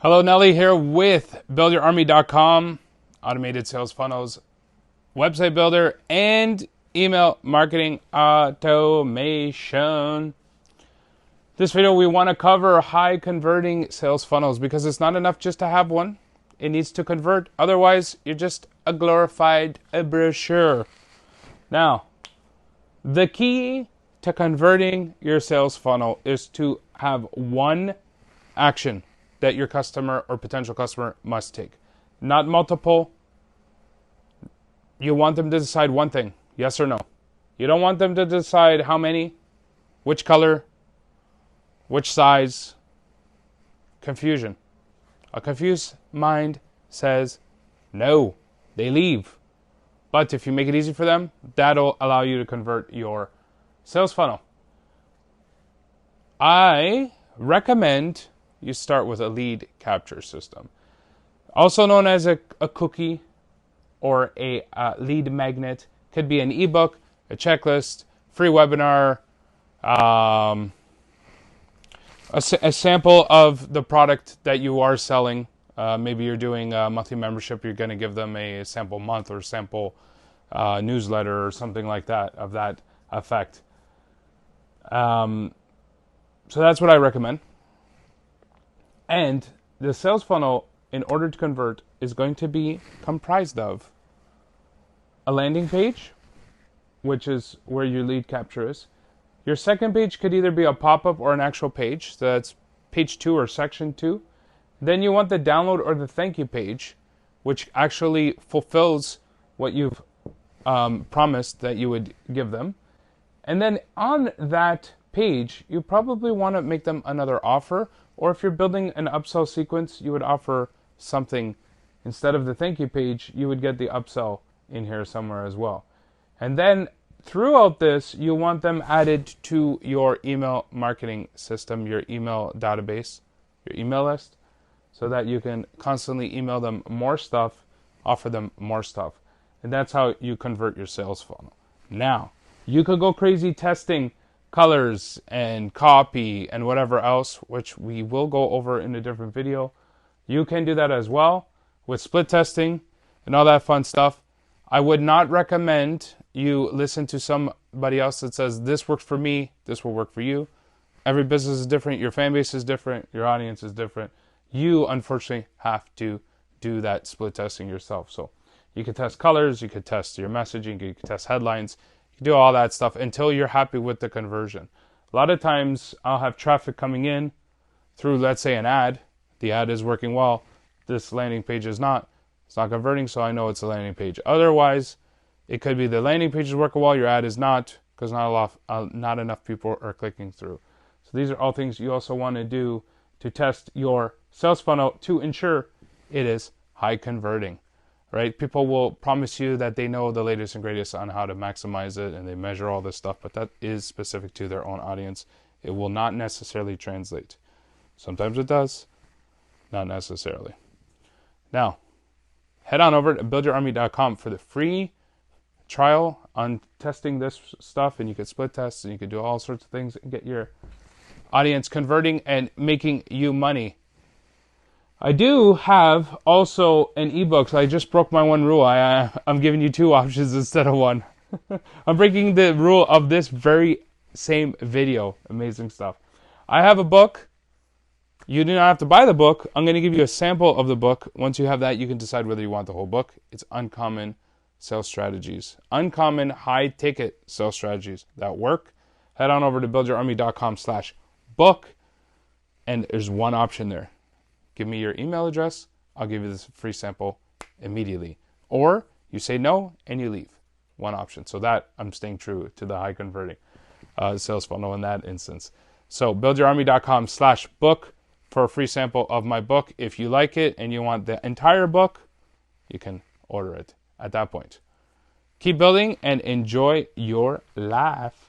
Hello, Nelly here with BuildYourArmy.com, automated sales funnels, website builder, and email marketing automation. This video, we want to cover high converting sales funnels because it's not enough just to have one. It needs to convert. Otherwise, you're just a glorified brochure. Now, the key to converting your sales funnel is to have one action that your customer or potential customer must take. Not multiple. You want them to decide one thing, yes or no. You don't want them to decide how many, which color, which size. Confusion. A confused mind says no. They leave. But if you make it easy for them, that'll allow you to convert your sales funnel. I recommend you start with a lead capture system, also known as a cookie or a lead magnet. Could be an ebook, a checklist, free webinar, a sample of the product that you are selling. Maybe you're doing a monthly membership. You're going to give them a sample month or sample newsletter or something like that of that effect. So that's what I recommend. And the sales funnel, in order to convert, is going to be comprised of a landing page, which is where your lead capture is. Your second page could either be a pop-up or an actual page. So that's page 2 or section 2. Then you want the download or the thank you page, which actually fulfills what you've promised that you would give them. And then on that page, you probably want to make them another offer. Or if you're building an upsell sequence, you would offer something. Instead of the thank you page, you would get the upsell in here somewhere as well. And then throughout this, you want them added to your email marketing system, your email database, your email list, so that you can constantly email them more stuff, offer them more stuff. And that's how you convert your sales funnel. Now, you could go crazy testing colors and copy and whatever else, which we will go over in a different video. You can do that as well with split testing and all that fun stuff. I would not recommend you listen to somebody else that says this works for me, this will work for you. Every business is different, your fan base is different, your audience is different. You unfortunately have to do that split testing yourself. So you could test colors, you could test your messaging, you could test headlines. Do all that stuff until you're happy with the conversion. A lot of times I'll have traffic coming in through, let's say, an ad. The ad is working well. This landing page is not. It's not converting, so I know it's a landing page. Otherwise, it could be the landing page is working well, your ad is not, because not enough people are clicking through. So these are all things you also want to do to test your sales funnel to ensure it is high converting. Right? People will promise you that they know the latest and greatest on how to maximize it and they measure all this stuff, but that is specific to their own audience. It will not necessarily translate. Sometimes it does, not necessarily. Now, head on over to BuildYourArmy.com for the free trial on testing this stuff, and you could split test and you could do all sorts of things and get your audience converting and making you money. I do have also an ebook, so I just broke my one rule. I'm giving you 2 options instead of 1. I'm breaking the rule of this very same video. Amazing stuff. I have a book. You do not have to buy the book. I'm going to give you a sample of the book. Once you have that, you can decide whether you want the whole book. It's Uncommon Sales Strategies. Uncommon high-ticket sales strategies that work. Head on over to buildyourarmy.com/book, and there's one option there. Give me your email address. I'll give you this free sample immediately. Or you say no and you leave. One option. So that I'm staying true to the high converting sales funnel in that instance. So buildyourarmy.com/book for a free sample of my book. If you like it and you want the entire book, you can order it at that point. Keep building and enjoy your life.